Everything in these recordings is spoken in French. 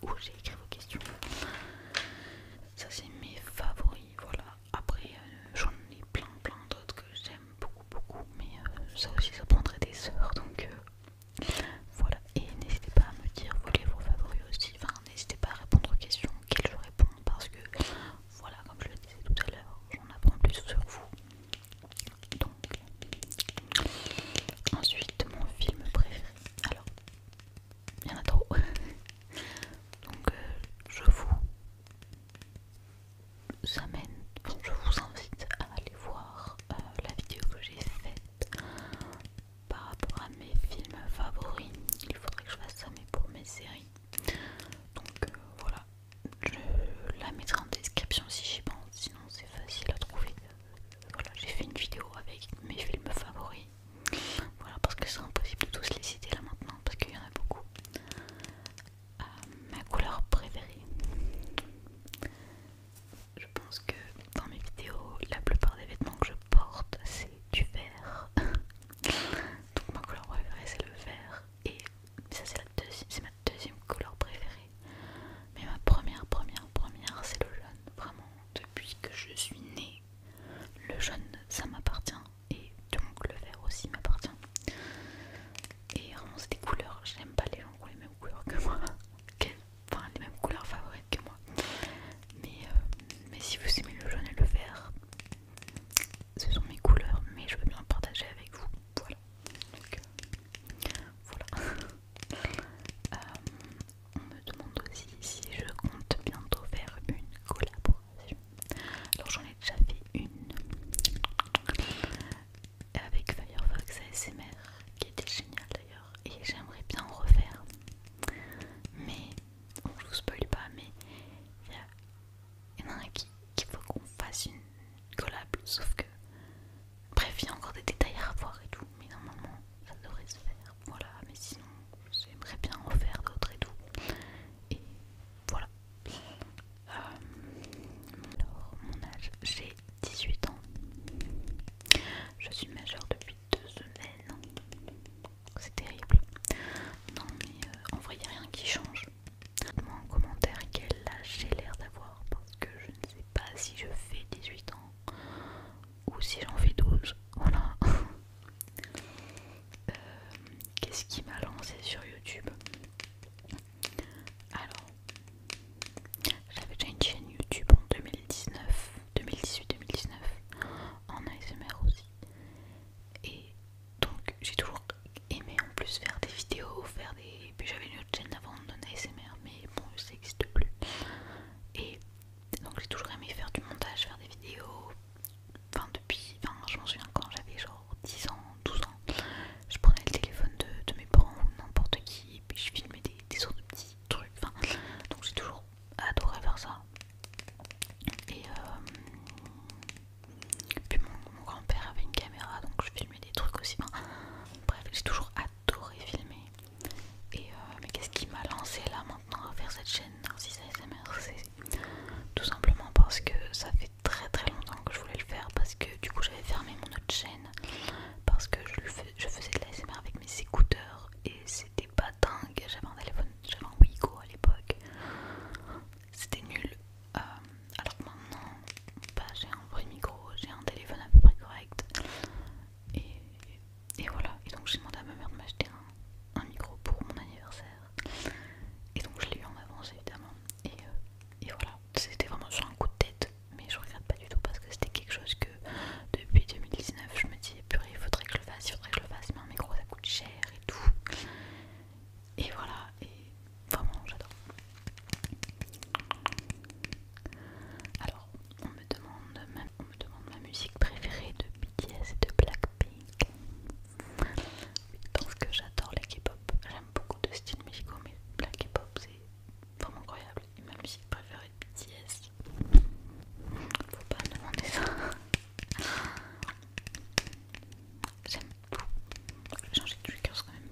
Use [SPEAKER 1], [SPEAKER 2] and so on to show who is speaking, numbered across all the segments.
[SPEAKER 1] où j'ai écrit vos questions. Ça c'est mes favoris, voilà. Après j'en ai plein d'autres que j'aime beaucoup, mais ça aussi ça prendrait des heures, donc voilà. Et n'hésitez pas à me dire vos livres favoris aussi, enfin n'hésitez pas à répondre aux questions auxquelles je réponds, parce que voilà, comme je le disais tout à l'heure, j'en apprends plus sur vous. Donc ensuite mon film préféré, alors il y en a trop. Donc je vous invite à aller voir la vidéo que j'ai faite par rapport à mes films favoris. Il faudrait que je fasse ça, mais pour mes séries. Donc voilà, je la mettrai en description si j'y pense, sinon c'est facile à trouver. Voilà, j'ai fait une vidéo avec mes films favoris. Voilà, parce que c'est impossible de tous les citer là maintenant, parce qu'il y en a beaucoup. Ma couleur préférée, je pense que dans mes vidéos, la plupart des vêtements que je porte, c'est du vert. Donc ma couleur préférée, c'est le vert. Et ça, c'est ma deuxième couleur préférée. Mais ma première, c'est le jaune. Vraiment, depuis que je suis née, le jaune, ça m'appartient. Et donc le vert aussi m'appartient. Et vraiment, c'est des couleurs. J'aime pas les gens qui ont les mêmes couleurs que moi. Enfin, les mêmes couleurs favorites que moi. Mais si vous aimez le jaune et le vert, ce sont mes couleurs, mais je veux bien partager avec vous. Voilà. Donc, voilà. On me demande aussi si je compte bientôt faire une collaboration. Alors j'en ai déjà fait une avec Firefox ASMR qui était géniale d'ailleurs, et j'aimerais bien en refaire. Mais bon, je vous spoil pas, mais il y en a un qu'il faut qu'on fasse une collab, sauf que bref, il y a encore des détails à revoir et tout, mais normalement ça devrait se faire. Voilà, mais sinon j'aimerais bien en faire d'autres et tout. Et voilà. Alors, mon âge, j'ai 18 ans. Je suis majeure depuis 2 semaines. C'est terrible. Non, mais en vrai, il n'y a rien qui change. Dites-moi en commentaire quel âge j'ai l'air d'avoir, parce que je ne sais pas si je fais 18 ans ou si j'en fais 12. Voilà. Qu'est-ce qui m'a lancé sur YouTube? Alors, j'avais déjà une chaîne YouTube en 2018-2019 en ASMR aussi. Et donc j'ai toujours aimé en plus faire des vidéos, puis j'avais une autre chaîne avant de ASMR, mais bon, ça n'existe plus. Et donc j'ai toujours aimé faire du montage, faire des vidéos. Enfin je m'en souviens quand j'avais genre 10 ans, 12 ans, je prenais le téléphone de mes parents ou n'importe qui, et puis je filmais des sortes de petits trucs. Enfin, donc j'ai toujours adoré faire ça. Et puis mon grand-père avait une caméra, donc je filmais des trucs aussi. Enfin, bref, j'ai toujours adoré filmer. Et mais qu'est-ce qui m'a lancé là maintenant à faire cette chaîne Narcisse ASMR? C'est tout simplement parce que ça fait très longtemps que je voulais le faire, parce que du coup j'avais fermé mon autre chaîne parce que je faisais de l'ASMR avec mes écouteurs et c'était pas dingue. J'avais un téléphone, j'avais un Wigo à l'époque, c'était nul. Alors que maintenant, bah, j'ai un vrai micro, j'ai un téléphone à peu près correct. Et voilà, et donc j'ai demandé à ma mère de m'acheter un micro pour mon anniversaire. Et donc je l'ai eu en avance évidemment. Et voilà, c'était vraiment sur un coup de tête. Mais je regrette pas du tout parce que c'était quelque chose que depuis 2019 je me disais purée, il faudrait que je le fasse, mais un micro ça coûte cher et tout. Et voilà, et vraiment j'adore. Alors, on me demande ma musique préférée de BTS et de Blackpink. Parce que j'adore les K-pop. J'aime beaucoup de styles musicaux, mais la K-pop c'est vraiment incroyable. Et ma musique préférée de BTS, faut pas me demander ça. J'aime tout. Je vais changer de triggers quand même.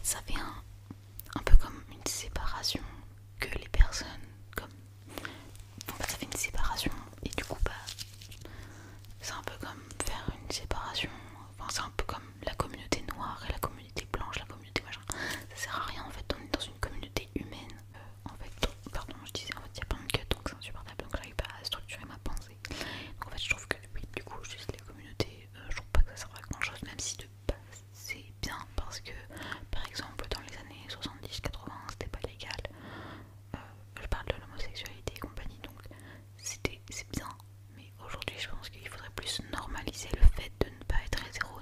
[SPEAKER 1] ça fait un peu comme une séparation que les personnes comme en fait, ça fait une séparation et du coup bah c'est un peu comme faire une séparation, enfin c'est un peu comme la communauté noire et la communauté blanche, la communauté machin, ça sert à rien en fait, on est dans une communauté humaine en fait, pardon je disais en fait il y a plein de cuts donc c'est insupportable donc j'arrive pas à structurer ma pensée, donc en fait je trouve que oui du coup juste les communautés, je trouve pas que ça sert à grand chose même si de base c'est bien parce que par exemple dans les années 70-80 c'était pas légal, je parle de l'homosexualité et compagnie donc c'est bien, mais aujourd'hui je pense qu'il faudrait plus normaliser le fait de ne pas être hétéro,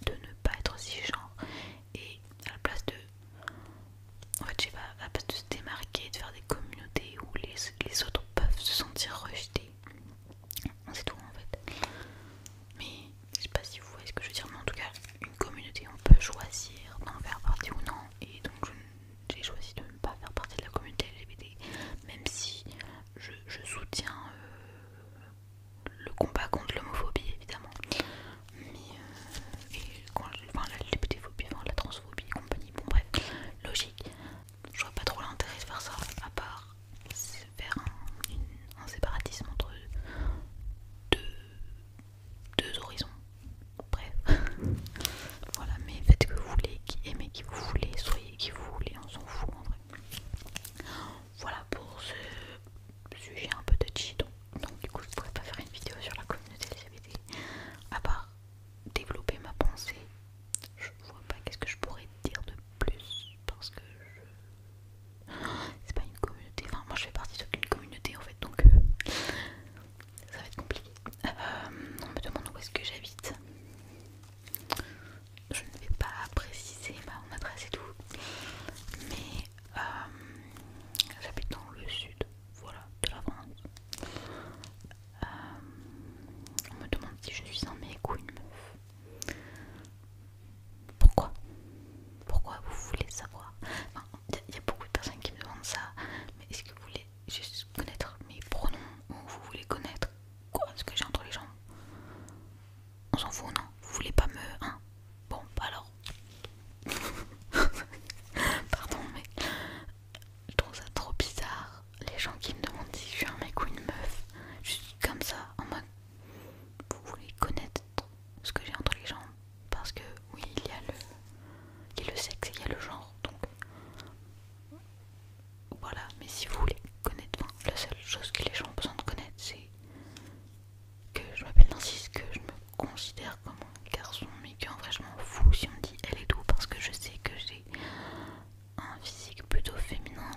[SPEAKER 1] de ne pas être cisgenre et à la place de en fait je sais pas, à la place de se démarquer, de faire des communautés où les autres peuvent se sentir rejetés, c'est tout en fait. Mais je sais pas si vous voyez ce que je veux dire, mais en tout cas une communauté on peut choisir d'en faire partie ou non et donc j'ai choisi de ne pas faire partie de la communauté LGBT même si je soutiens le combat contre l'homophobie évidemment, mais et quand enfin, la LGBT-phobie, enfin, la transphobie et compagnie, bon bref, logique, je vois pas trop l'intérêt de faire ça à part faire un séparatisme entre deux horizons, bref. Voilà, mais faites que vous voulez, aimez qui vous voulez, soyez qui vous voulez, on s'en fout en vrai. Voilà pour ce sujet un peu touchy, donc du coup je pourrais pas faire une vidéo sur la communauté LGBT à part développer ma pensée. Je vois pas qu'est-ce que je pourrais dire de plus parce que c'est pas une communauté, enfin moi je fais partie d'une communauté en fait donc ça va être compliqué. On me demande où est-ce que j'habite. Je ne vais pas préciser mon adresse et tout, mais j'habite dans le sud, voilà, de la France. On me demande si je suis un mec ou une meuf. Pourquoi? Pourquoi vous voulez savoir? Enfin, il y a beaucoup de personnes qui me demandent ça, mais est-ce que vous voulez juste connaître mes pronoms ou vous voulez connaître quoi, ce que j'ai entre les jambes? On s'en fout, non? Vous voulez pas me... Hein? Bon, bah alors... Pardon, mais je trouve ça trop bizarre, les gens qui me demandent si je suis un mec ou une meuf, juste comme ça, en mode... Vous voulez connaître ce que j'ai entre les jambes? Parce que oui, il y a le sexe et il y a le genre, donc... Voilà, mais si vous voulez connaître, enfin, la seule chose que les gens ont besoin de connaître, c'est que je m'appelle Nancy, que je me considère comme un garçon, mais qu'en vrai je m'en fous si on me dit elle et tout, parce que je sais que j'ai un physique plutôt féminin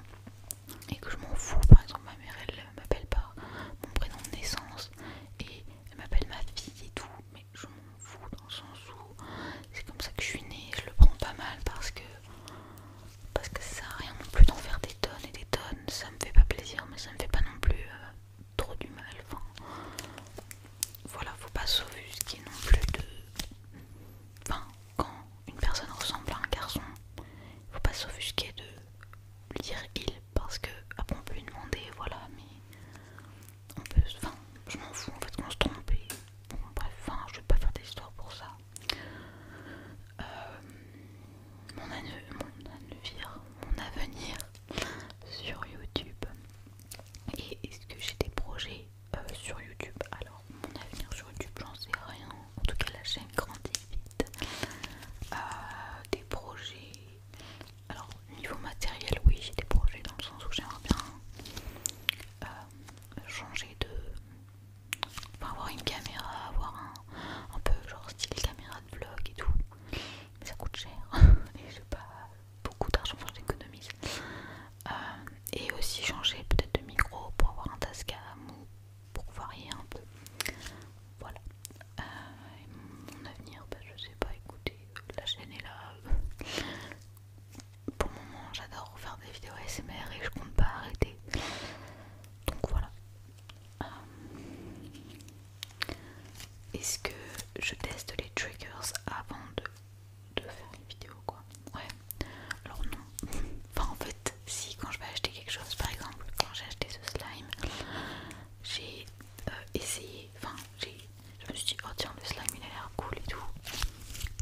[SPEAKER 1] et que je m'en fous. Par exemple, ma mère elle m'appelle par mon prénom de naissance et elle m'appelle ma fille et tout, mais je m'en fous dans le sens où c'est comme ça que je suis née. Je le prends pas mal parce que ça sert à rien non plus d'en faire des tonnes et des tonnes, ça me fait pas plaisir, mais ça me fait pas non plus trop du mal. Enfin, voilà, faut pas s'offusquer non plus de... Enfin, quand une personne ressemble à un garçon, faut pas s'offusquer de lui dire il, parce que après on peut lui demander, voilà, mais on peut... Enfin, je m'en fous en fait qu'on se trompe et... Bon, bref, enfin, je vais pas faire des histoires pour ça. Mon avenir sur YouTube. Et est-ce que j'ai des projets sur YouTube? Alors, mon avenir sur YouTube, j'en sais rien. En tout cas, la chaîne grandit vite. Des projets. Alors, niveau matériel, oui, j'ai des projets dans le sens où j'aimerais bien changer de. Enfin, avoir une caméra, avoir un peu genre style caméra de vlog et tout. Mais ça coûte cher. Et j'ai pas beaucoup d'argent, enfin, j'économise. Et aussi changer peut-être de micro pour avoir un Tascam ou pour varier un peu. Voilà. Et mon avenir, bah, je sais pas, écoutez, la chaîne est là. Pour le moment, j'adore faire des vidéos ASMR et je compte pas arrêter. Donc voilà. Est-ce que je teste les triggers avant de faire une vidéo, quoi? Ouais. Alors non. Enfin en fait, si quand je vais acheter quelque chose, par exemple, quand j'ai acheté ce slime, j'ai essayé, enfin je me suis dit, oh tiens, le slime il a l'air cool et tout.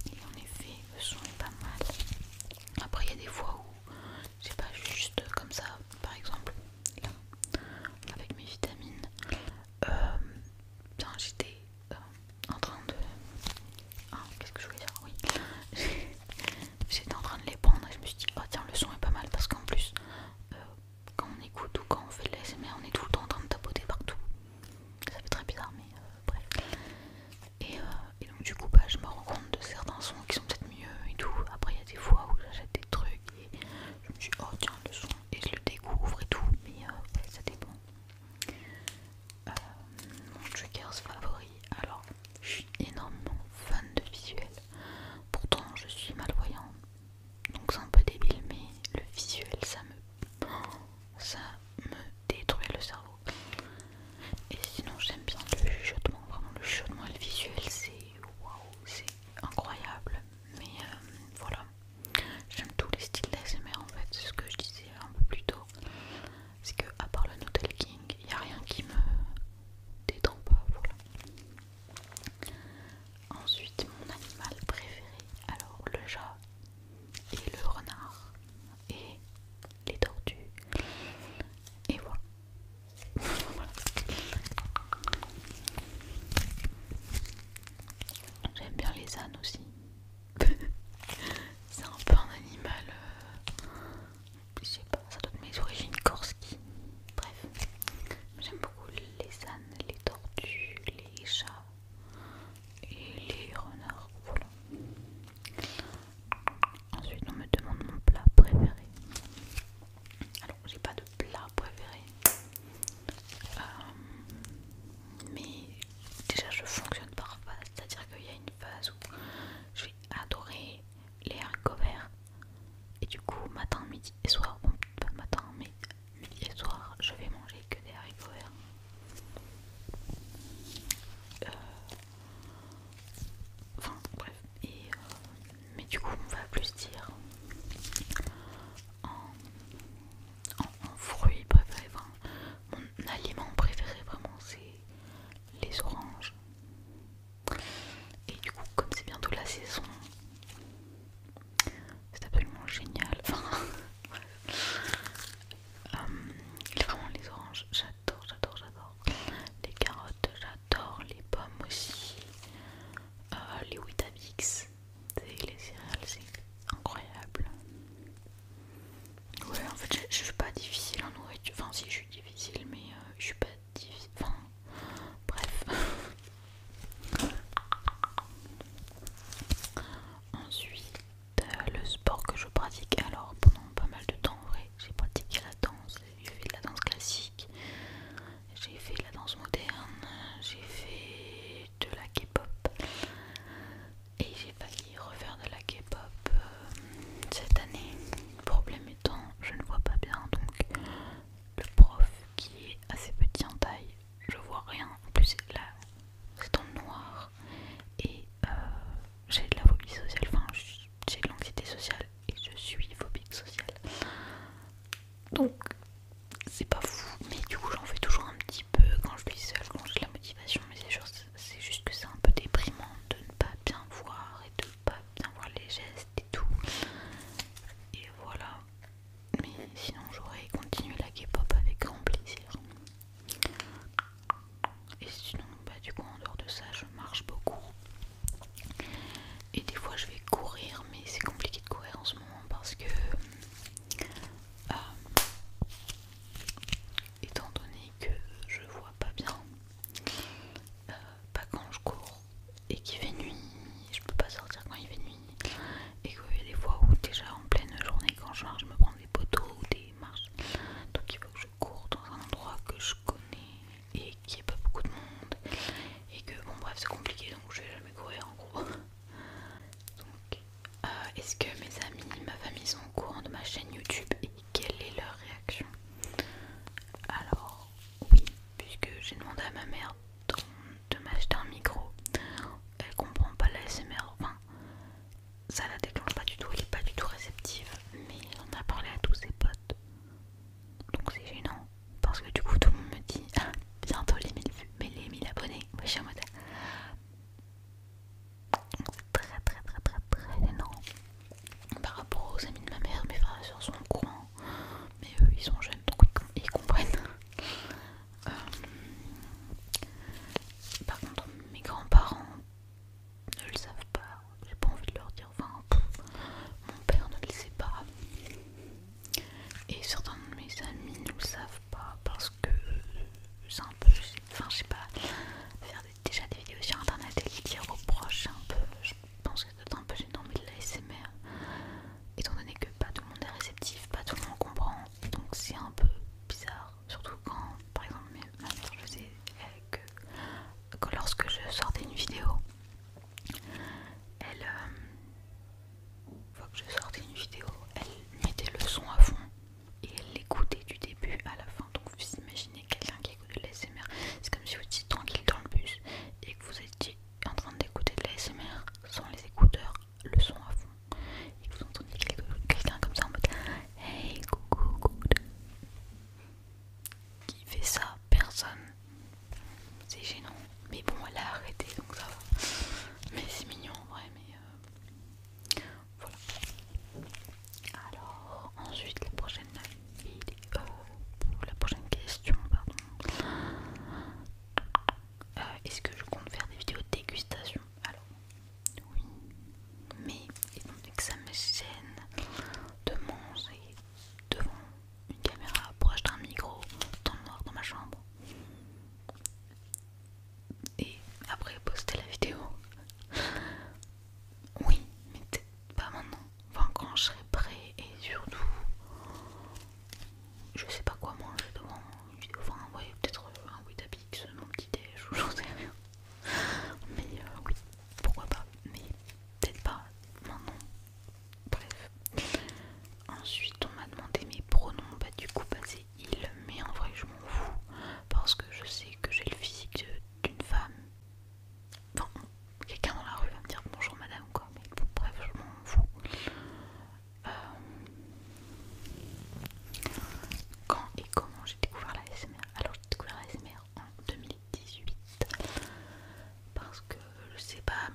[SPEAKER 1] Et en effet, le son est pas mal. Après il y a les ânes aussi. C'est un peu un animal, je sais pas, ça doit être mes origines corses qui... Bref, j'aime beaucoup les ânes, les tortues, les chats et les renards, voilà. Ensuite on me demande mon plat préféré. Alors j'ai pas de plat préféré, mais déjà je fonctionne par phase, c'est-à-dire qu'il y a une phase où je vais adorer les haricots verts et du coup matin, midi et soir, bon pas matin mais midi et soir je vais manger que des haricots verts. Enfin bref, mais du coup on va plus dire en fruits préférés, enfin, mon aliment préféré vraiment c'est les oranges. Et du coup comme c'est bientôt la saison, c'est absolument génial. Enfin, vraiment les oranges, j'adore, j'adore, j'adore. Les carottes, j'adore. Les pommes aussi. Les Weetabix, les céréales, c'est incroyable. Ouais, en fait, je suis pas difficile en nourriture. Enfin, si, je suis difficile, mais je suis pas difficile. Enfin, bref. Ensuite, le sport que je pratique. Alors, pendant pas mal de temps, en vrai, j'ai pratiqué la danse. J'ai fait de la danse classique, j'ai fait de la danse moderne, j'ai fait de la K-pop. Et j'ai failli refaire de la K-pop cette année. Le problème étant, je ne vois pas bien, donc le prof qui est assez petit en taille, je vois rien. En plus là, c'est en noir et j'ai de la phobie sociale, enfin j'ai de l'anxiété sociale et je suis phobique sociale. Donc c'est pas fou, mais du coup j'en fais toujours un petit peu quand je suis seule, quand j'ai de la motivation, mais c'est juste que c'est un peu déprimant de ne pas bien voir et de ne pas bien voir les gestes et tout. Et voilà, mais sinon j'aurais continué la K-pop avec grand plaisir. Et sinon bah du coup en dehors de ça je marche beaucoup. Et des fois je vais courir, mais c'est compliqué de courir en ce moment parce que étant donné que je vois pas bien, pas quand je cours et qu'il fait nuit, je peux pas sortir quand il fait nuit, et qu'il y a des fois où déjà en pleine journée quand je marche je me prends des poteaux ou des marches, donc il faut que je cours dans un endroit que je connais et qui est pas beaucoup de monde, et que bon bref c'est compliqué, donc je vais jamais courir en gros. Donc est-ce que mes amis, ma famille sont au courant de ma chaîne YouTube et quelle est leur réaction? Alors oui, puisque j'ai demandé à ma mère de m'acheter un micro. Elle comprend pas l'ASMR, enfin ça la déclenche pas du tout, elle est pas du tout réceptive, mais on a parlé à tous ses potes, donc c'est gênant parce que du coup tout le monde me dit ah, bientôt les 1000 vues, mais les 1000 abonnés, moi je suis en mode c'est très très très très très gênant par rapport aux amis de ma mère. Mes frères et soeurs sont au courant, mais eux ils sont jeunes donc ils comprennent. Par contre mes grands-parents ne le savent pas, j'ai pas envie de leur dire, enfin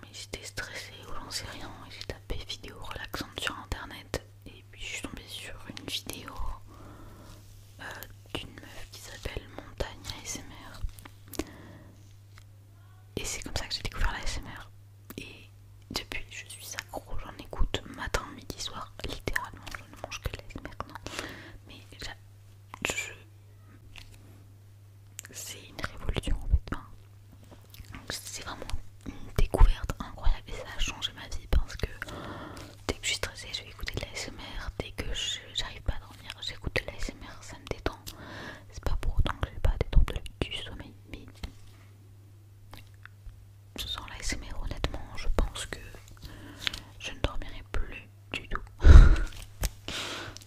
[SPEAKER 1] mais j'étais stressée ou j'en sais rien et j'ai tapé vidéo relaxante sur internet et puis je suis tombée sur une vidéo d'une meuf qui s'appelle Montagne ASMR et c'est comme ça que j'ai découvert la ASMR et depuis je suis accro, j'en écoute matin, midi, soir, littéralement je ne mange que de l'ASMR, non mais c'est une révolution en fait, enfin, c'est vraiment une découverte incroyable et ça a changé ma vie parce que dès que je suis stressée je vais écouter de l'ASMR, dès que j'arrive pas à dormir j'écoute de l'ASMR, ça me détend. C'est pas pour autant que j'ai pas des troubles du sommeil, mais je sens l'ASMR honnêtement, je pense que je ne dormirai plus du tout.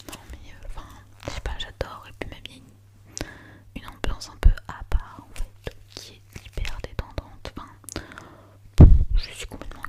[SPEAKER 1] Non mais enfin, je sais pas, j'adore et puis même il y a une ambiance un peu à part en fait qui est hyper détendante. Enfin, je suis complètement